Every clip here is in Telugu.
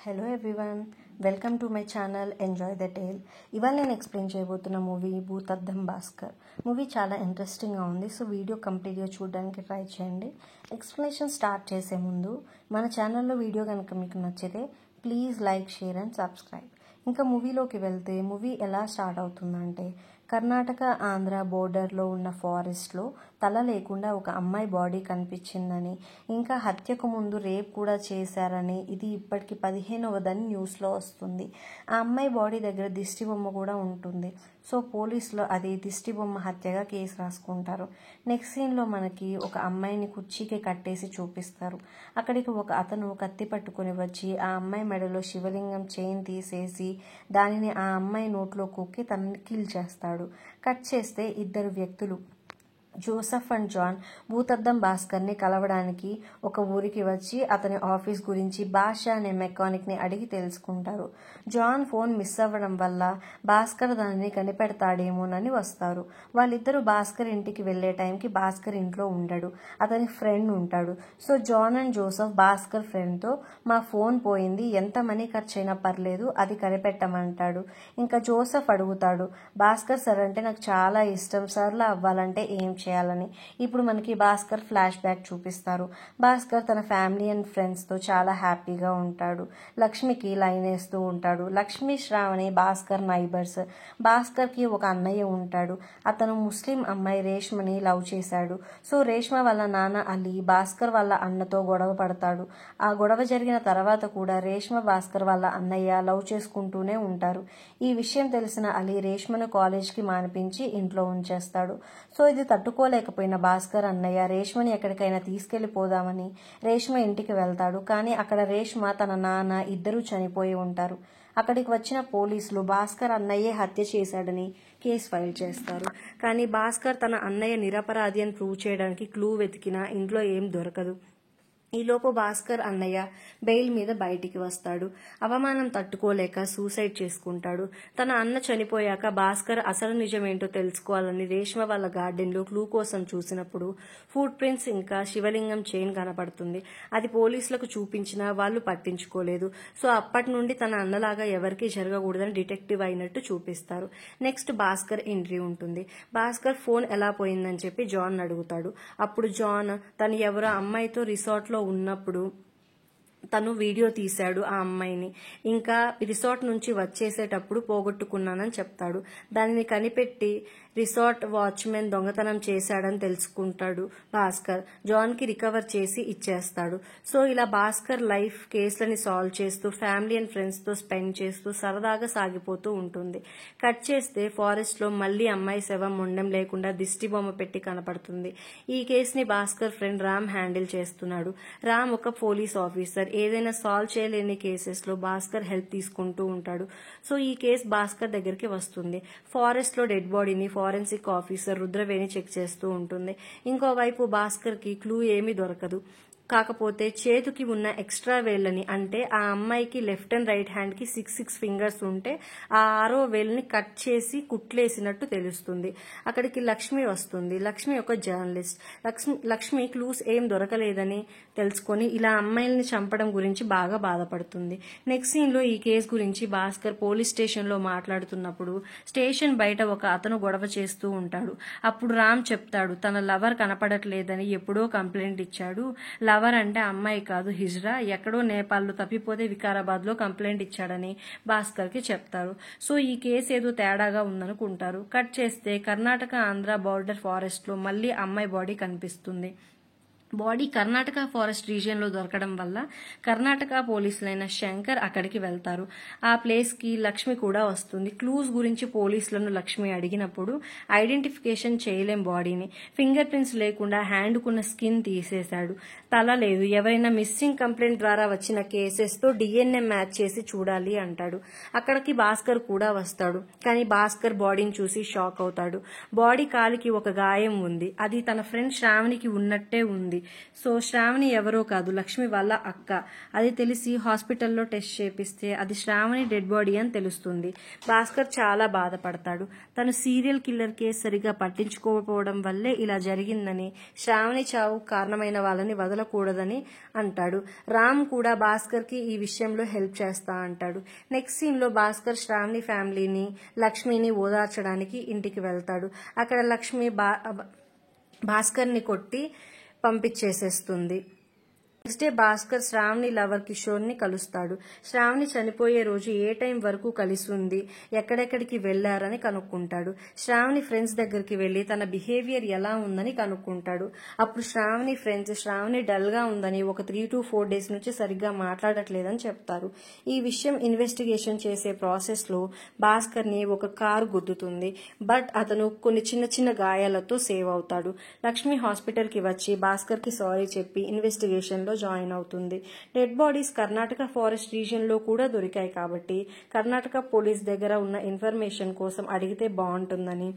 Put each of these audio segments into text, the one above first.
Hello everyone, welcome to my channel enjoy the tale. ఇవాళ నేను ఎక్స్ప్లెయిన్ చేయబోతున్న మూవీ భూతద్దం భాస్కర్. మూవీ చాలా ఇంట్రెస్టింగ్గా ఉంది, సో వీడియో కంప్లీట్గా చూడడానికి ట్రై చేయండి. ఎక్స్ప్లెనేషన్ స్టార్ట్ చేసే ముందు మన ఛానల్లో వీడియో కనుక మీకు నచ్చితే please like, share and subscribe. ఇంకా మూవీలోకి వెళ్తే మూవీ ఎలా స్టార్ట్ అవుతుందంటే, కర్ణాటక ఆంధ్ర బోర్డర్లో ఉన్న ఫారెస్ట్లో తల లేకుండా ఒక అమ్మాయి బాడీ కనిపించిందని, ఇంకా హత్యకు ముందు రేప్ కూడా చేశారని, ఇది ఇప్పటికి 15వదని న్యూస్లో వస్తుంది. ఆ అమ్మాయి బాడీ దగ్గర దిష్టి బొమ్మ కూడా ఉంటుంది. సో పోలీసులు అది దిష్టి బొమ్మ హత్యగా కేసు రాసుకుంటారు. నెక్స్ట్ సీన్లో మనకి ఒక అమ్మాయిని కుర్చీకి కట్టేసి చూపిస్తారు. అక్కడికి ఒక అతను కత్తి పట్టుకొని వచ్చి ఆ అమ్మాయి మెడలో శివలింగం చైన్ తీసేసి దానిని ఆ అమ్మాయి నోట్లో కుక్కి తనని కిల్ చేస్తాడు. కట్ చేస్తే ఇద్దరు వ్యక్తులు జోసెఫ్ అండ్ జాన్ భూతద్దం భాస్కర్ని కలవడానికి ఒక ఊరికి వచ్చి అతని ఆఫీస్ గురించి బాషా అనే మెకానిక్ని అడిగి తెలుసుకుంటారు. జాన్ ఫోన్ మిస్ అవ్వడం వల్ల భాస్కర్ దానిని కనిపెడతాడేమోనని వస్తారు. వాళ్ళిద్దరూ భాస్కర్ ఇంటికి వెళ్లే టైంకి భాస్కర్ ఇంట్లో ఉండడు, అతని ఫ్రెండ్ ఉంటాడు. So John and Joseph Bhaskar ఫ్రెండ్తో మా ఫోన్ పోయింది, ఎంత మనీ ఖర్చు అయినా పర్లేదు, అది కనిపెట్టమంటాడు. ఇంకా జోసెఫ్ అడుగుతాడు, భాస్కర్ సార్ అంటే నాకు చాలా ఇష్టం, సార్లా అవ్వాలంటే ఏం చేయాలని. ఇప్పుడు మనకి భాస్కర్ ఫ్లాష్ బ్యాక్ చూపిస్తారు. భాస్కర్ తన ఫ్యామిలీ అండ్ ఫ్రెండ్స్తో చాలా హ్యాపీగా ఉంటాడు. లక్ష్మికి లైన్ వేస్తూ ఉంటాడు. లక్ష్మి, శ్రావణి భాస్కర్ నైబర్స్. భాస్కర్కి ఒక అన్నయ్య ఉంటాడు. అతను ముస్లిం అమ్మాయి రేష్మని లవ్ చేశాడు. సో రేష్మ వాళ్ళ నాన్న అలీ భాస్కర్ వాళ్ళ అన్నతో గొడవ పడతాడు. ఆ గొడవ జరిగిన తర్వాత కూడా రేష్మ భాస్కర్ వాళ్ళ అన్నయ్య లవ్ చేసుకుంటూనే ఉంటారు. ఈ విషయం తెలిసిన అలీ రేష్మను కాలేజ్కి మానిపించి ఇంట్లో ఉంచేస్తాడు. సో ఇది తట్టుకోలేకపోయిన భాస్కర్ అన్నయ్య రేష్మని ఎక్కడికైనా తీసుకెళ్లిపోదామని రేష్మ ఇంటికి వెళ్తాడు. కానీ అక్కడ రేష్మ తన నాన్న ఇద్దరూ చనిపోయి ఉంటారు. అక్కడికి వచ్చిన పోలీసులు భాస్కర్ అన్నయ్యే హత్య చేశాడని కేసు ఫైల్ చేస్తారు. కానీ భాస్కర్ తన అన్నయ్య నిరపరాధి అని ప్రూవ్ చేయడానికి క్లూ వెతికినా ఇంట్లో ఏం దొరకదు. ఈలోపు భాస్కర్ అన్నయ్య బెయిల్ మీద బయటికి వస్తాడు. అవమానం తట్టుకోలేక సూసైడ్ చేసుకుంటాడు. తన అన్న చనిపోయాక భాస్కర్ అసలు నిజమేంటో తెలుసుకోవాలని రేష్మ వాళ్ళ గార్డెన్లో క్లూ కోసం చూసినప్పుడు ఫుట్ ప్రింట్స్ ఇంకా శివలింగం చైన్ కనపడుతుంది. అది పోలీసులకు చూపించినా వాళ్ళు పట్టించుకోలేదు. సో అప్పటి నుండి తన అన్నలాగా ఎవరికీ జరగకూడదని డిటెక్టివ్ అయినట్టు చూపిస్తారు. నెక్స్ట్ భాస్కర్ ఎంట్రీ ఉంటుంది. భాస్కర్ ఫోన్ ఎలా పోయిందని చెప్పి జాన్ అడుగుతాడు. అప్పుడు జాన్ తను ఎవరో అమ్మాయితో రిసార్ట్లో ఉన్నప్పుడు తను వీడియో తీశాడు ఆ అమ్మాయిని, ఇంకా రిసార్ట్ నుంచి వచ్చేసేటప్పుడు పోగొట్టుకున్నానని చెప్తాడు. దానిని కనిపెట్టి రిసార్ట్ వాచ్మెన్ దొంగతనం చేశాడని తెలుసుకుంటాడు భాస్కర్. జాన్కి రికవర్ చేసి ఇచ్చేస్తాడు. సో ఇలా భాస్కర్ లైఫ్ కేసులని సాల్వ్ చేస్తూ ఫ్యామిలీ అండ్ ఫ్రెండ్స్తో స్పెండ్ చేస్తూ సరదాగా సాగిపోతూ ఉంటుంది. కట్ చేస్తే ఫారెస్ట్లో మళ్లీ అమ్మాయి శవం మొండెం లేకుండా దిష్టి బొమ్మ పెట్టి కనపడుతుంది. ఈ కేసుని భాస్కర్ ఫ్రెండ్ రామ్ హ్యాండిల్ చేస్తున్నాడు. రామ్ ఒక పోలీస్ ఆఫీసర్. ఏదైనా సాల్వ్ చేయలేని కేసెస్లో భాస్కర్ హెల్ప్ తీసుకుంటూ ఉంటాడు. సో ఈ కేసు భాస్కర్ దగ్గరికి వస్తుంది. ఫారెస్ట్లో డెడ్ బాడీని ఫారెన్సిక్ ఆఫీసర్ రుద్రవేణి చెక్ చేస్తూ ఉంటుంది. ఇంకోవైపు భాస్కర్కి క్లూ ఏమీ దొరకదు. కాకపోతే చేతికి ఉన్న ఎక్స్ట్రా వేళ్ళని, అంటే ఆ అమ్మాయికి లెఫ్ట్ అండ్ రైట్ హ్యాండ్కి 6 ఫింగర్స్ ఉంటే ఆ 6వ వేలుని కట్ చేసి కుట్లేసినట్టు తెలుస్తుంది. అక్కడికి లక్ష్మి వస్తుంది. లక్ష్మి ఒక జర్నలిస్ట్. లక్ష్మి క్లూస్ ఏం దొరకలేదని తెలుసుకొని ఇలా అమ్మాయిల్ని చంపడం గురించి బాగా బాధపడుతుంది. నెక్స్ట్ సీన్లో ఈ కేసు గురించి భాస్కర్ పోలీస్ స్టేషన్లో మాట్లాడుతున్నప్పుడు స్టేషన్ బయట ఒక అతను గొడవ చేస్తూ ఉంటాడు. అప్పుడు రామ్ చెప్తాడు తన లవర్ కనపడట్లేదని ఎప్పుడో కంప్లైంట్ ఇచ్చాడు. లవర్ అంటే అమ్మాయి కాదు, హిజ్రా, ఎక్కడో నేపాల్లో తప్పిపోతే వికారాబాద్లో కంప్లైంట్ ఇచ్చాడని భాస్కర్కి చెప్తారు. సో ఈ కేసు ఏదో తేడాగా ఉందనుకుంటారు. కట్ చేస్తే కర్ణాటక ఆంధ్ర బోర్డర్ ఫారెస్ట్లో మళ్లీ అమ్మాయి బాడీ కనిపిస్తుంది. బాడీ కర్ణాటక ఫారెస్ట్ రీజియన్లో దొరకడం వల్ల కర్ణాటక పోలీసులైన శంకర్ అక్కడికి వెళ్తారు. ఆ ప్లేస్కి లక్ష్మి కూడా వస్తుంది. క్లూస్ గురించి పోలీసులను లక్ష్మి అడిగినప్పుడు ఐడెంటిఫికేషన్ చేయలేం బాడీని, ఫింగర్ ప్రింట్స్ లేకుండా హ్యాండ్కున్న స్కిన్ తీసేశాడు, తల లేదు, ఎవరైనా మిస్సింగ్ కంప్లైంట్ ద్వారా వచ్చిన కేసెస్తో DNA మ్యాచ్ చేసి చూడాలి అంటాడు. అక్కడికి భాస్కర్ కూడా వస్తాడు. కానీ భాస్కర్ బాడీని చూసి షాక్ అవుతాడు. బాడీ కాలికి ఒక గాయం ఉంది. అది తన ఫ్రెండ్ శ్రావణికి ఉన్నట్టే ఉంది. సో శ్రావణి ఎవరో కాదు, లక్ష్మి వాళ్ళ అక్క. అది తెలిసి హాస్పిటల్లో టెస్ట్ చేపిస్తే అది శ్రావణి డెడ్ బాడీ అని తెలుస్తుంది. భాస్కర్ చాలా బాధపడతాడు. తను సీరియల్ కిల్లర్ కేసు సరిగా పట్టించుకోకపోవడం వల్లే ఇలా జరిగిందని, శ్రావణి చావు కారణమైన వాళ్ళని వదలకూడదని అంటాడు. రామ్ కూడా భాస్కర్ కి ఈ విషయంలో హెల్ప్ చేస్తా అంటాడు. నెక్స్ట్ సీన్ లో భాస్కర్ శ్రావణి ఫ్యామిలీని, లక్ష్మిని ఓదార్చడానికి ఇంటికి వెళ్తాడు. అక్కడ లక్ష్మి భాస్కర్ ని కొట్టి పంపించేసేస్తుంది. Next day Bhaskar Shravani lover Kishore ని కలుస్తాడు. శ్రావణి చనిపోయే రోజు ఏ టైం వరకు కలిసి ఉంది, ఎక్కడెక్కడికి వెళ్లారని కనుక్కుంటాడు. శ్రావణి ఫ్రెండ్స్ దగ్గరికి వెళ్లి తన బిహేవియర్ ఎలా ఉందని కనుక్కుంటాడు. అప్పుడు శ్రావణి ఫ్రెండ్స్ శ్రావణి డల్ గా ఉందని, ఒక 3 to 4 days నుంచి సరిగ్గా మాట్లాడట్లేదని చెప్తారు. ఈ విషయం ఇన్వెస్టిగేషన్ చేసే ప్రాసెస్ లో భాస్కర్ ని ఒక కారు గుద్దుతుంది. బట్ అతను కొన్ని చిన్న చిన్న గాయాలతో సేవ్ అవుతాడు. లక్ష్మి హాస్పిటల్ కి వచ్చి భాస్కర్ కి సారీ చెప్పి ఇన్వెస్టిగేషన్ లో జాయిన్ అవుతుంది. Dead bodies Karnataka forest region లో కూడా దొరికాయి కాబట్టి కర్ణాటక పోలీస్ దగ్గర ఉన్న ఇన్ఫర్మేషన్ కోసం అడిగితే బాగుంటుందని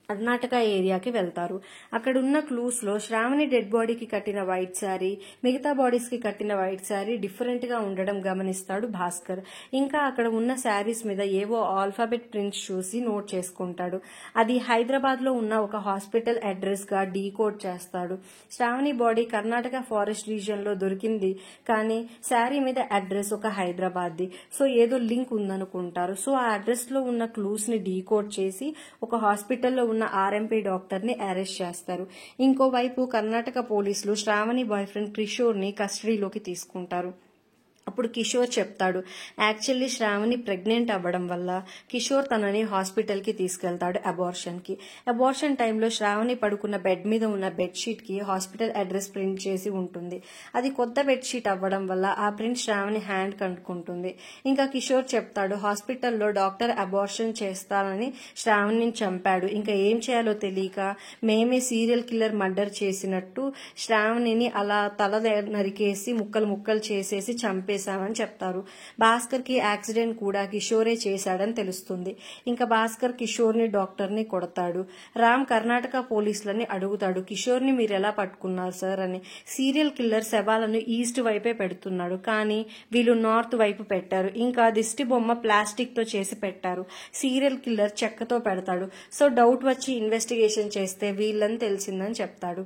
కర్ణాటక ఏరియాకి వెళ్తారు. అక్కడ ఉన్న క్లూస్ లో శ్రావణి డెడ్ బాడీకి కట్టిన వైట్ శారీ, మిగతా బాడీస్ కి కట్టిన వైట్ శారీ డిఫరెంట్ గా ఉండడం గమనిస్తాడు భాస్కర్. ఇంకా అక్కడ ఉన్న శారీస్ మీద ఏవో ఆల్ఫాబెట్ ప్రింట్స్ చూసి నోట్ చేసుకుంటాడు. అది హైదరాబాద్ లో ఉన్న ఒక హాస్పిటల్ అడ్రస్ గా డీకోడ్ చేస్తాడు. Shravani body Karnataka forest region లో దొరికింది, కానీ శారీ మీద అడ్రస్ ఒక హైదరాబాద్ ది. సో ఏదో లింక్ ఉందనుకుంటారు. సో ఆ అడ్రస్ లో ఉన్న క్లూస్ ని డీకోడ్ చేసి ఒక హాస్పిటల్లో ఉన్న ఆర్ఎంపీ డాక్టర్ ని అరెస్ట్ చేస్తారు. ఇంకోవైపు కర్ణాటక పోలీసులు శ్రావణి బాయ్ ఫ్రెండ్ కిషోర్ ని కస్టడీలోకి తీసుకుంటారు. అప్పుడు కిషోర్ చెప్తాడు, యాక్చువల్లీ శ్రావణి ప్రెగ్నెంట్ అవ్వడం వల్ల కిషోర్ తనని హాస్పిటల్ కి తీసుకెళ్తాడు అబార్షన్ కి. అబార్షన్ టైంలో శ్రావణి పడుకున్న బెడ్ మీద ఉన్న బెడ్షీట్ కి హాస్పిటల్ అడ్రస్ ప్రింట్ చేసి ఉంటుంది. అది కొత్త బెడ్షీట్ అవ్వడం వల్ల ఆ ప్రింట్ శ్రావణి హ్యాండ్ కంటుకుంటుంది. ఇంకా కిషోర్ చెప్తాడు, హాస్పిటల్లో డాక్టర్ అబార్షన్ చేస్తానని శ్రావణిని చంపాడు. ఇంకా ఏం చేయాలో తెలియక మేమే సీరియల్ కిల్లర్ మర్డర్ చేసినట్టు శ్రావణిని అలా తల నరికేసి ముక్కలు ముక్కలు చేసేసి చంపేశామని చెప్తారు. భాస్కర్ కి యాక్సిడెంట్ కూడా కిషోరే చేశాడని తెలుస్తుంది. ఇంకా భాస్కర్ కిషోర్ ని డాక్టర్ ని కొడతాడు. రామ్ కర్ణాటక పోలీసులని అడుగుతాడు, కిషోర్ ని మీరు ఎలా పట్టుకున్నారు సార్ అని. సీరియల్ కిల్లర్ శవాలను ఈస్ట్ వైపే పెడుతున్నాడు, కానీ వీళ్ళు నార్త్ వైపు పెట్టారు. ఇంకా దిష్టి బొమ్మ ప్లాస్టిక్ తో చేసి పెట్టారు. సీరియల్ కిల్లర్ చెక్కతో పెడతాడు. సో డౌట్ వచ్చి ఇన్వెస్టిగేషన్ చేస్తే వీళ్ళని తెలిసిందని చెప్తాడు.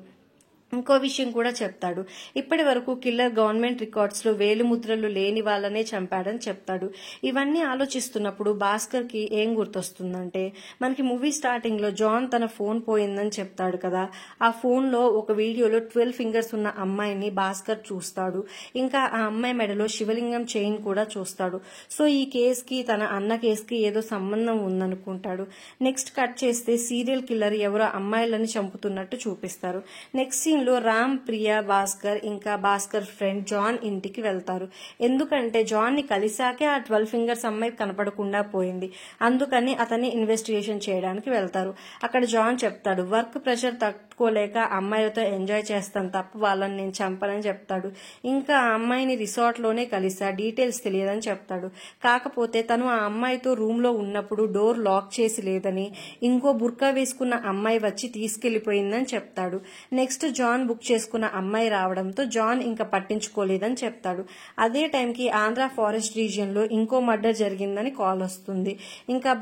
ఇంకో విషయం కూడా చెప్తాడు, ఇప్పటి వరకు కిల్లర్ గవర్నమెంట్ రికార్డ్స్ లో వేలిముద్రలు లేని వాళ్ళనే చంపాడని చెప్తాడు. ఇవన్నీ ఆలోచిస్తున్నప్పుడు భాస్కర్ కి ఏం గుర్తొస్తుందంటే, మనకి మూవీ స్టార్టింగ్ లో జాన్ తన ఫోన్ పోయిందని చెప్తాడు కదా, ఆ ఫోన్ లో ఒక వీడియోలో 12 ఫింగర్స్ ఉన్న అమ్మాయిని భాస్కర్ చూస్తాడు. ఇంకా ఆ అమ్మాయి మెడలో శివలింగం చైన్ కూడా చూస్తాడు. సో ఈ కేసుకి తన అన్న కేసుకి ఏదో సంబంధం ఉందనుకుంటాడు. నెక్స్ట్ కట్ చేస్తే సీరియల్ కిల్లర్ ఎవరో అమ్మాయిలని చంపుతున్నట్టు చూపిస్తారు. నెక్స్ట్ సీన్ లో రామ్, ప్రియా, భాస్కర్ ఇంకా భాస్కర్ ఫ్రెండ్ జాన్ ఇంటికి వెళ్తారు. ఎందుకంటే జాన్ ని కలిసాకే ఆ 12 ఫింగర్స్ అమ్మాయి కనపడకుండా పోయింది. అందుకని అతన్ని ఇన్వెస్టిగేషన్ చేయడానికి వెళ్తారు. అక్కడ జాన్ చెప్తాడు, వర్క్ ప్రెషర్ తట్టుకోలేక అమ్మాయిలతో ఎంజాయ్ చేస్తాను తప్ప వాళ్ళని నేను చంపనని చెప్తాడు. ఇంకా ఆ అమ్మాయిని రిసార్ట్ లోనే కలిసా, డీటెయిల్స్ తెలియదని చెప్తాడు. కాకపోతే తను ఆ అమ్మాయితో రూమ్ లో ఉన్నప్పుడు డోర్ లాక్ చేసి లేదని, ఇంకో బుర్కా వేసుకున్న అమ్మాయి వచ్చి తీసుకెళ్లిపోయిందని చెప్తాడు. నెక్స్ట్ జాన్ బుక్ చేసుకున్న అమ్మాయి రావడంతో జాన్ ఇంకా పట్టించుకోలేదని చెప్తాడు. అదే టైంకి ఆంధ్ర ఫారెస్ట్ రీజియన్ లో ఇంకో మర్డర్ జరిగిందని కాల్ వస్తుంది. ఇంకా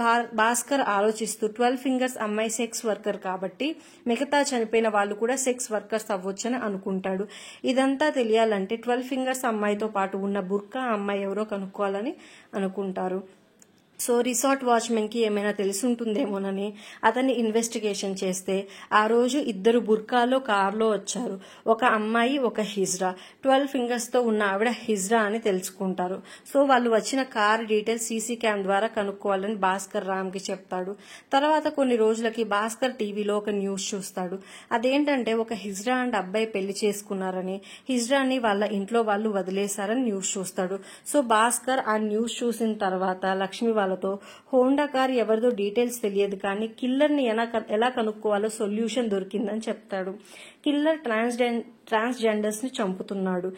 భాస్కర్ ఆలోచిస్తూ 12 ఫింగర్స్ అమ్మాయి సెక్స్ వర్కర్ కాబట్టి మిగతా చనిపోయిన వాళ్ళు కూడా సెక్స్ వర్కర్స్ అవ్వొచ్చని అనుకుంటాడు. ఇదంతా తెలియాలంటే 12 ఫింగర్స్ అమ్మాయితో పాటు ఉన్న బుర్కా అమ్మాయి ఎవరో కనుక్కోవాలని అనుకుంటారు. సో రిసార్ట్ వాచ్మెన్ కి ఏమైనా తెలుసుంటుందేమోనని అతన్ని ఇన్వెస్టిగేషన్ చేస్తే ఆ రోజు ఇద్దరు బుర్కాలో కార్లో వచ్చారు. ఒక అమ్మాయి, ఒక హిజ్రా. 12 ఫింగర్స్ తో ఉన్న ఆవిడ హిజ్రా అని తెలుసుకుంటారు. సో వాళ్ళు వచ్చిన కార్ డీటెయిల్స్ సీసీ క్యామ్ ద్వారా కనుక్కోవాలని భాస్కర్ రామ్ కి చెప్తాడు. తర్వాత కొన్ని రోజులకి భాస్కర్ టీవీలో ఒక న్యూస్ చూస్తాడు. అదేంటంటే ఒక హిజ్రా అండ్ అబ్బాయి పెళ్లి చేసుకున్నారని, హిజ్రాని వాళ్ళ ఇంట్లో వాళ్ళు వదిలేశారని న్యూస్ చూస్తాడు. సో భాస్కర్ ఆ న్యూస్ చూసిన తర్వాత లక్ష్మి వాళ్ళతో హోండా కార్ ఎవరిదో డీటెయిల్స్ తెలియదు, కానీ కిల్లర్ ని ఎలా కనుక్కోవాలో సొల్యూషన్ దొరికిందని చెప్తాడు. కిల్లర్ ట్రాన్స్జెండర్స్ ని చంపుతున్నాడు.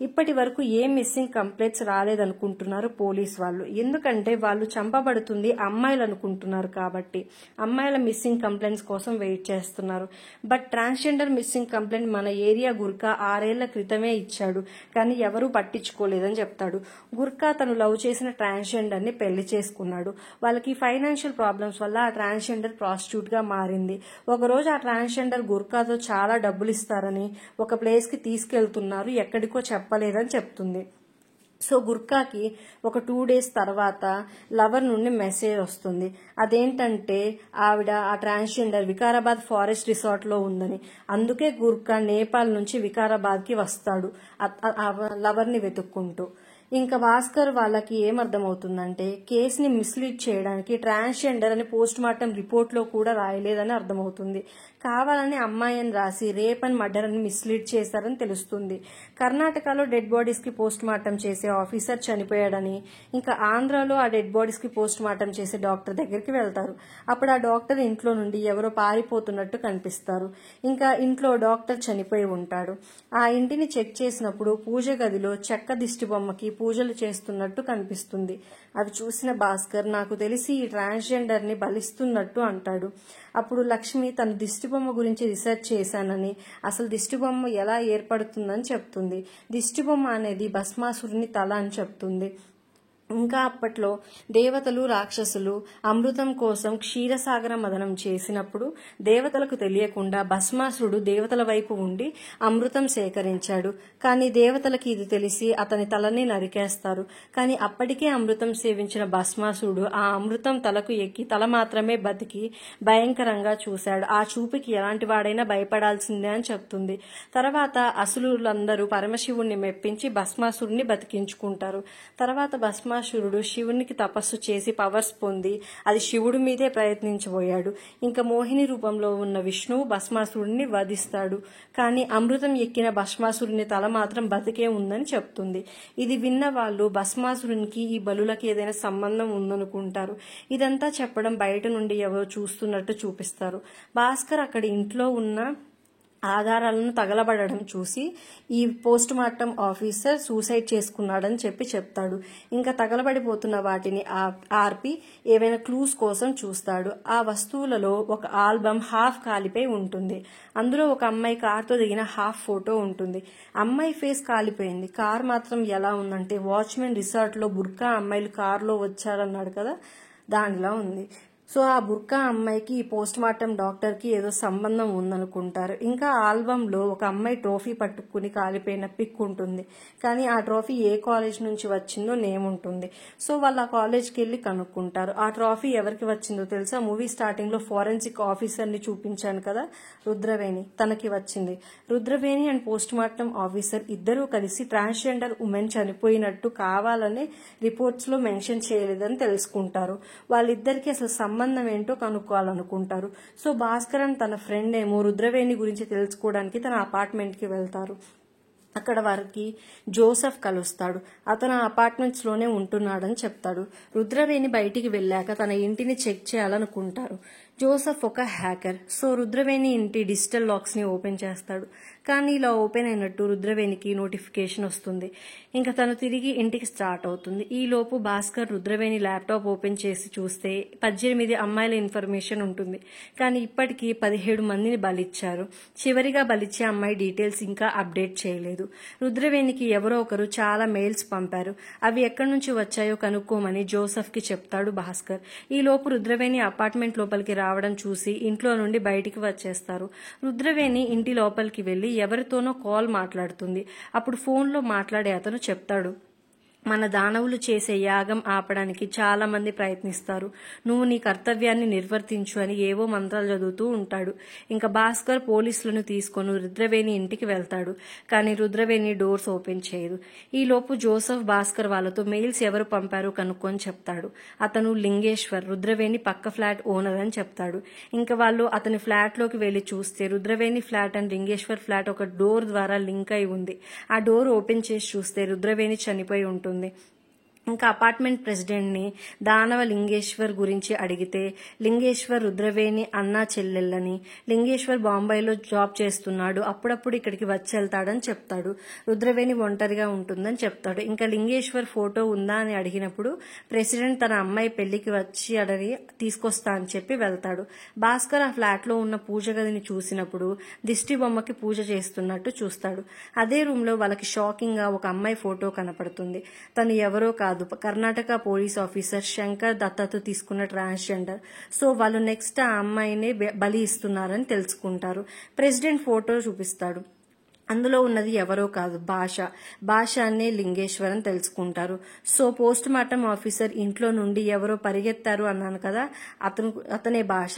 ఇప్పటి వరకు ఏ మిస్సింగ్ కంప్లైంట్స్ రాలేదనుకుంటున్నారు పోలీస్ వాళ్ళు. ఎందుకంటే వాళ్ళు చంపబడుతుంది అమ్మాయిలు అనుకుంటున్నారు కాబట్టి అమ్మాయిల మిస్సింగ్ కంప్లైంట్స్ కోసం వెయిట్ చేస్తున్నారు. బట్ ట్రాన్స్జెండర్ మిస్సింగ్ కంప్లైంట్ మన ఏరియా గుర్కా 6 ఏళ్ల క్రితమే ఇచ్చాడు, కానీ ఎవరూ పట్టించుకోలేదని చెప్తాడు. గుర్కా తను లవ్ చేసిన ట్రాన్స్జెండర్ ని పెళ్లి చేసుకున్నాడు. వాళ్ళకి ఫైనాన్షియల్ ప్రాబ్లమ్స్ వల్ల ఆ ట్రాన్స్జెండర్ ప్రాస్టిట్యూట్ గా మారింది. ఒకరోజు ఆ ట్రాన్స్జెండర్ గుర్కాతో చాలా డబ్బులు ఇస్తారని ఒక ప్లేస్ కి తీసుకెళ్తున్నారు, ఎక్కడికో చెప్పలేదని చెప్తుంది. సో గుర్కాకి ఒక 2 days తర్వాత లవర్ నుండి మెసేజ్ వస్తుంది. అదేంటంటే ఆవిడ ఆ ట్రాన్స్జెండర్ వికారాబాద్ ఫారెస్ట్ రిసార్ట్ లో ఉందని. అందుకే గుర్కా నేపాల్ నుంచి వికారాబాద్ కి వస్తాడు లవర్ ని వెతుక్కుంటూ. ఇంకా భాస్కర్ వాళ్ళకి ఏమర్థమవుతుందంటే కేసుని మిస్లీడ్ చేయడానికి ట్రాన్స్జెండర్ అని పోస్ట్ మార్టం రిపోర్ట్ లో కూడా రాయలేదని అర్థమవుతుంది. కావాలని అమ్మాయిని రాసి రేప్ అండ్ మర్డర్ అని మిస్లీడ్ చేశారని తెలుస్తుంది. కర్ణాటకలో డెడ్ బాడీస్ కి పోస్ట్ మార్టం చేసే ఆఫీసర్ చనిపోయాడని, ఇంకా ఆంధ్రాలో ఆ డెడ్ బాడీస్ కి పోస్ట్ మార్టం చేసే డాక్టర్ దగ్గరికి వెళ్తారు. అప్పుడు ఆ డాక్టర్ ఇంట్లో నుండి ఎవరో పారిపోతున్నట్టు కనిపిస్తారు. ఇంకా ఇంట్లో డాక్టర్ చనిపోయి ఉంటాడు. ఆ ఇంటిని చెక్ చేసినప్పుడు పూజ గదిలో చెక్క దిష్టి బొమ్మకి పూజలు చేస్తున్నట్టు కనిపిస్తుంది. అవి చూసిన భాస్కర్ నాకు తెలిసి ఈ ట్రాన్స్జెండర్ ని బలిస్తున్నట్టు అంటాడు. అప్పుడు లక్ష్మి తన దిష్టిబొమ్మ గురించి రీసెర్చ్ చేశానని, అసలు దిష్టిబొమ్మ ఎలా ఏర్పడుతుందని చెప్తుంది. దిష్టిబొమ్మ అనేది భస్మాసురుని తల అని చెప్తుంది. ఇంకా అప్పట్లో దేవతలు రాక్షసులు అమృతం కోసం క్షీరసాగర మదనం చేసినప్పుడు దేవతలకు తెలియకుండా భస్మాసురుడు దేవతల వైపు ఉండి అమృతం సేకరించాడు. కానీ దేవతలకి ఇది తెలిసి అతని తలని నరికేస్తారు. కానీ అప్పటికే అమృతం సేవించిన భస్మాసురుడు ఆ అమృతం తలకు ఎక్కి తల మాత్రమే బతికి భయంకరంగా చూశాడు. ఆ చూపుకి ఎలాంటి వాడైనా భయపడాల్సిందే అని చెప్తుంది. తర్వాత అసురులందరూ పరమశివుణ్ణి మెప్పించి భస్మాసురుడిని బతికించుకుంటారు. తర్వాత భస్మాసురుడు శివునికి తపస్సు చేసి పవర్స్ పొంది అది శివుడి మీదే ప్రయత్నించబోయాడు. ఇంకా మోహిని రూపంలో ఉన్న విష్ణువు భస్మాసురుడిని వధిస్తాడు. కానీ అమృతం ఎక్కిన భస్మాసురుని తల మాత్రం బతికే ఉందని చెప్తుంది. ఇది విన్న వాళ్ళు భస్మాసురునికి ఈ బలులకి ఏదైనా సంబంధం ఉందనుకుంటారు. ఇదంతా చెప్పడం బయట నుండి ఎవరో చూస్తున్నట్టు చూపిస్తారు. భాస్కర్ అక్కడి ఇంట్లో ఉన్న ఆధారాలను తగలబడడం చూసి ఈ పోస్ట్ మార్టం ఆఫీసర్ సూసైడ్ చేసుకున్నాడని చెప్తాడు. ఇంకా తగలబడిపోతున్న వాటిని ఆర్పి ఏవైనా క్లూస్ కోసం చూస్తాడు. ఆ వస్తువులలో ఒక ఆల్బమ్ హాఫ్ కాలిపోయి ఉంటుంది. అందులో ఒక అమ్మాయి కార్తో దిగిన హాఫ్ ఫోటో ఉంటుంది. అమ్మాయి ఫేస్ కాలిపోయింది, కార్ మాత్రం ఎలా ఉందంటే వాచ్మెన్ రిసార్ట్ లో బుర్కా అమ్మాయిలు కారులో వచ్చారన్నాడు కదా, దానిలా ఉంది. సో ఆ బుర్కా అమ్మాయికి ఈ పోస్ట్ మార్టం డాక్టర్ కి ఏదో సంబంధం ఉందనుకుంటారు. ఇంకా ఆల్బమ్ లో ఒక అమ్మాయి ట్రోఫీ పట్టుకుని కాలిపోయిన పిక్ ఉంటుంది. కానీ ఆ ట్రోఫీ ఏ కాలేజ్ నుంచి వచ్చిందో నేమ్ ఉంటుంది. సో వాళ్ళు ఆ కాలేజ్కి వెళ్ళి కనుక్కుంటారు. ఆ ట్రోఫీ ఎవరికి వచ్చిందో తెలుసా? మూవీ స్టార్టింగ్ లో ఫోరెన్సిక్ ఆఫీసర్ ని చూపించాను కదా, రుద్రవేణి, తనకి వచ్చింది. Rudraveni and post mortem officer ఇద్దరూ కలిసి ట్రాన్స్జెండర్ ఉమెన్ చనిపోయినట్టు కావాలనే రిపోర్ట్స్ లో మెన్షన్ చేయలేదని తెలుసుకుంటారు. వాళ్ళిద్దరికి అసలు సంబంధం ఏంటో కనుక్కోవాలనుకుంటారు. సో భాస్కర్ అండ్ తన ఫ్రెండ్ ఏమో రుద్రవేణి గురించి తెలుసుకోవడానికి తన అపార్ట్మెంట్ కి వెళ్తారు. అక్కడ వారికి జోసెఫ్ కలుస్తాడు. అతను ఆ అపార్ట్మెంట్స్ లోనే ఉంటున్నాడని చెప్తాడు. రుద్రవేణి బయటికి వెళ్ళాక తన ఇంటిని చెక్ చేయాలనుకుంటారు. జోసెఫ్ ఒక హ్యాకర్. సో రుద్రవేణి ఇంటి డిజిటల్ లాక్స్ ని ఓపెన్ చేస్తాడు. కానీ ఇలా ఓపెన్ అయినట్టు రుద్రవేణికి నోటిఫికేషన్ వస్తుంది. ఇంకా తను తిరిగి ఇంటికి స్టార్ట్ అవుతుంది. ఈ లోపు భాస్కర్ రుద్రవేణి ల్యాప్టాప్ ఓపెన్ చేసి చూస్తే 18 అమ్మాయిల ఇన్ఫర్మేషన్ ఉంటుంది. కానీ ఇప్పటికీ 17 మందిని బలిచ్చారు. చివరిగా బలిచ్చే అమ్మాయి డీటెయిల్స్ ఇంకా అప్డేట్ చేయలేదు. రుద్రవేణికి ఎవరో ఒకరు చాలా మెయిల్స్ పంపారు. అవి ఎక్కడి నుంచి వచ్చాయో కనుక్కోమని జోసెఫ్ కి చెప్తాడు భాస్కర్. ఈ లోపు రుద్రవేణి అపార్ట్మెంట్ లోపలికి రావడం చూసి ఇంట్లో నుండి బయటికి వచ్చేస్తారు. రుద్రవేణి ఇంటి లోపలికి వెళ్లి ఎవరితోనో కాల్ మాట్లాడుతుంది. అప్పుడు ఫోన్లో మాట్లాడే అతను చెప్తాడు, మన దానవులు చేసే యాగం ఆపడానికి చాలా మంది ప్రయత్నిస్తారు, నువ్వు నీ కర్తవ్యాన్ని నిర్వర్తించు అని ఏవో మంత్రాలు చదువుతూ ఉంటాడు. ఇంకా భాస్కర్ పోలీసులను తీసుకొని రుద్రవేణి ఇంటికి వెళ్తాడు. కానీ రుద్రవేణి డోర్స్ ఓపెన్ చేయదు. ఈ లోపు జోసెఫ్ భాస్కర్ వాళ్ళతో మెయిల్స్ ఎవరు పంపారో కనుక్కొని చెప్తాడు. అతను లింగేశ్వర్, రుద్రవేణి పక్క ఫ్లాట్ ఓనర్ అని చెప్తాడు. ఇంకా వాళ్ళు అతని ఫ్లాట్ లోకి వెళ్లి చూస్తే Rudraveni flat and Lingeshwar flat ఒక డోర్ ద్వారా లింక్ అయి ఉంది. ఆ డోర్ ఓపెన్ చేసి చూస్తే రుద్రవేణి చనిపోయి ఉంటుంది. ఇంకా అపార్ట్మెంట్ ప్రెసిడెంట్ని దానవ లింగేశ్వర్ గురించి అడిగితే లింగేశ్వర్ రుద్రవేణి అన్నా చెల్లెళ్ళని, లింగేశ్వర్ బాంబేలో జాబ్ చేస్తున్నాడు, అప్పుడప్పుడు ఇక్కడికి వచ్చి వెళ్తాడని చెప్తాడు. రుద్రవేణి ఒంటరిగా ఉంటుందని చెప్తాడు. ఇంకా లింగేశ్వర్ ఫోటో ఉందా అని అడిగినప్పుడు ప్రెసిడెంట్ తన అమ్మాయి పెళ్లికి వచ్చి అడని తీసుకొస్తా అని చెప్పి వెళ్తాడు. భాస్కర్ ఆ ఫ్లాట్లో ఉన్న పూజ గదిని చూసినప్పుడు దిష్టి బొమ్మకి పూజ చేస్తున్నట్టు చూస్తాడు. అదే రూమ్ లో వాళ్ళకి షాకింగ్ గా ఒక అమ్మాయి ఫోటో కనపడుతుంది. తను ఎవరో కాదు, కర్ణాటక పోలీస్ ఆఫీసర్ శంకర్ దత్తత తీసుకున్న ట్రాన్స్జెండర్. సో వాళ్ళు నెక్స్ట్ ఆ అమ్మాయినే బలి ఇస్తున్నారని తెలుసుకుంటారు. ప్రెసిడెంట్ ఫోటో చూపిస్తాడు. అందులో ఉన్నది ఎవరో కాదు, భాష అనే లింగేశ్వర్ అని తెలుసుకుంటారు. సో పోస్ట్ మార్టం ఆఫీసర్ ఇంట్లో నుండి ఎవరో పరిగెత్తారు అన్నాను కదా, అతనే భాష.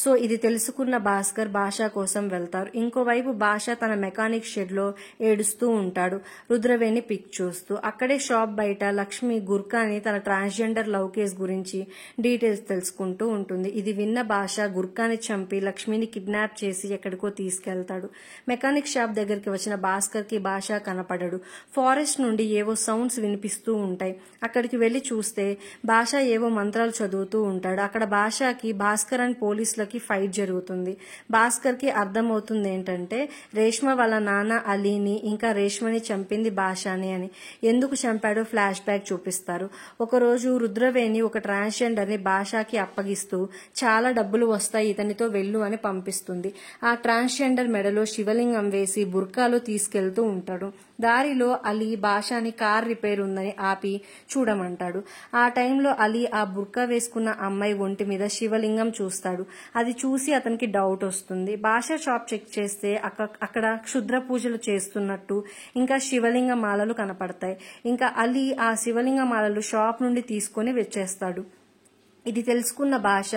సో ఇది తెలుసుకున్న భాస్కర్ భాష కోసం వెళ్తారు. ఇంకోవైపు భాష తన మెకానిక్ షెడ్ లో ఏడుస్తూ ఉంటాడు, రుద్రవేణి పిక్ చూస్తూ. అక్కడే షాప్ బయట లక్ష్మి గుర్కాని తన ట్రాన్స్జెండర్ లవ్ కేస్ గురించి డీటెయిల్స్ తెలుసుకుంటూ ఉంటుంది. ఇది విన్న భాష గుర్కాని చంపి లక్ష్మిని కిడ్నాప్ చేసి ఎక్కడికో తీసుకెళ్తాడు. మెకానిక్ షాప్ దగ్గరికి వచ్చిన భాస్కర్ కి భాష కనపడడు. ఫారెస్ట్ నుండి ఏవో సౌండ్స్ వినిపిస్తూ ఉంటాయి. అక్కడికి వెళ్లి చూస్తే భాష ఏవో మంత్రాలు చదువుతూ ఉంటాడు. అక్కడ భాషకి భాస్కర్ అండ్ పోలీసులకి ఫైట్ జరుగుతుంది. భాస్కర్ కి అర్థమవుతుంది ఏంటంటే రేష్మ వాళ్ళ నాన్న అలీని ఇంకా రేష్మని చంపింది భాషని అని. ఎందుకు చంపాడో ఫ్లాష్ బ్యాక్ చూపిస్తారు. ఒకరోజు రుద్రవేణి ఒక ట్రాన్స్జెండర్ ని భాషకి అప్పగిస్తూ చాలా డబ్బులు వస్తాయి ఇతనితో వెళ్ళు అని పంపిస్తుంది. ఆ ట్రాన్స్జెండర్ మెడలో శివలింగం వేసి బుర్కాలో తీసుకెళ్తూ ఉంటాడు. దారిలో అలీ భాషని కార్ రిపేర్ ఉందని ఆపి చూడమంటాడు. ఆ టైంలో అలీ ఆ బుర్కా వేసుకున్న అమ్మాయి ఒంటి మీద శివలింగం చూస్తాడు. అది చూసి అతనికి డౌట్ వస్తుంది. భాష షాప్ చెక్ చేస్తే అక్కడ క్షుద్ర పూజలు చేస్తున్నట్టు ఇంకా శివలింగ మాలలు కనపడతాయి. ఇంకా అలీ ఆ శివలింగ మాలలు షాప్ నుండి తీసుకుని వచ్చేస్తాడు. ఇది తెలుసుకున్న భాష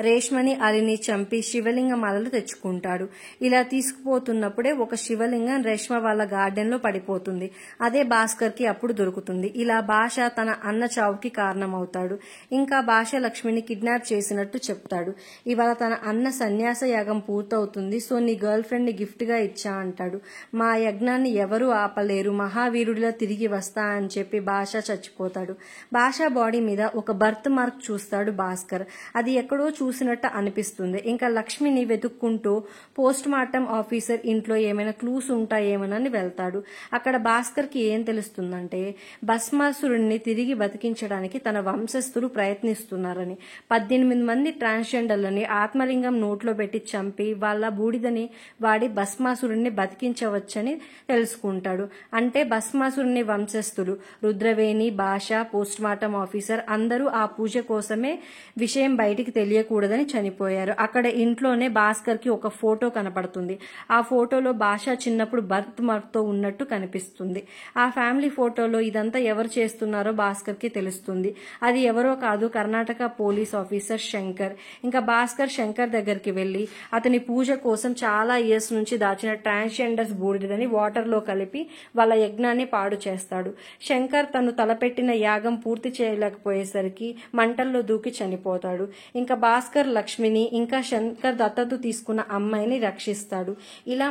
రేష్మని అలిని చంపి శివలింగ మాలలు తెచ్చుకుంటాడు. ఇలా తీసుకుపోతున్నప్పుడే ఒక శివలింగం రేష్మ వాళ్ళ గార్డెన్ లో పడిపోతుంది. అదే భాస్కర్ కి అప్పుడు దొరుకుతుంది. ఇలా భాష తన అన్న చావుకి కారణమవుతాడు. ఇంకా భాష లక్ష్మిని కిడ్నాప్ చేసినట్టు చెప్తాడు. ఇవాళ తన అన్న సన్యాస యాగం పూర్తవుతుంది, సో నీ గర్ల్ ఫ్రెండ్ ని గిఫ్ట్ గా ఇచ్చా అంటాడు. మా యజ్ఞాన్ని ఎవరూ ఆపలేరు, మహావీరుడిలా తిరిగి వస్తా అని చెప్పి భాష చచ్చిపోతాడు. భాష బాడీ మీద ఒక బర్త్ మార్క్ చూస్తాడు భాస్కర్. అది ఎక్కడో చూసినట్టు అనిపిస్తుంది. ఇంకా లక్ష్మిని వెతుక్కుంటూ పోస్ట్ మార్టం ఆఫీసర్ ఇంట్లో ఏమైనా క్లూస్ ఉంటాయేమోనని వెళ్తాడు. అక్కడ భాస్కర్ కి ఏం తెలుస్తుందంటే భస్మాసురుణ్ణి తిరిగి బతికించడానికి తన వంశస్థులు ప్రయత్నిస్తున్నారని. 18 మంది ట్రాన్స్జెండర్లని ఆత్మలింగం నోట్లో పెట్టి చంపి వాళ్ళ బూడిదని వాడి భస్మాసురుణ్ణి బతికించవచ్చని తెలుసుకుంటాడు. అంటే భస్మాసురుని వంశస్థులు రుద్రవేణి, భాష, పోస్ట్ మార్టం ఆఫీసర్ అందరూ ఆ పూజ కోసమే విషయం బయటికి తెలియకూడదని చనిపోయారు. అక్కడ ఇంట్లోనే భాస్కర్ కి ఒక ఫోటో కనపడుతుంది. ఆ ఫోటోలో భాష చిన్నప్పుడు బర్త్ మార్క్ తో ఉన్నట్టు కనిపిస్తుంది. ఆ ఫ్యామిలీ ఫోటోలో ఇదంతా ఎవరు చేస్తున్నారో భాస్కర్ కి తెలుస్తుంది. అది ఎవరో కాదు, కర్ణాటక పోలీస్ ఆఫీసర్ శంకర్. ఇంకా భాస్కర్ శంకర్ దగ్గరికి వెళ్లి అతని పూజ కోసం చాలా ఇయర్స్ నుంచి దాచిన ట్రాన్స్జెండర్స్ బూడిదని వాటర్ లో కలిపి వాళ్ళ యజ్ఞాన్ని పాడు చేస్తాడు. శంకర్ తను తలపెట్టిన యాగం పూర్తి చేయలేకపోయేసరికి మంటల్లో దూకి చనిపోతాడు. ఇంకా భాస్కర్ లక్ష్మిని ఇంకా శంకర్ దత్తత తీసుకున్న అమ్మాయిని రక్షిస్తాడు. ఇలా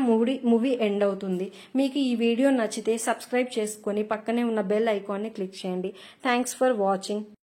మూవీ ఎండ్ అవుతుంది. మీకు ఈ వీడియో నచ్చితే సబ్స్క్రైబ్ చేసుకొని పక్కనే ఉన్న బెల్ ఐకాన్ని క్లిక్ చేయండి. Thanks for watching.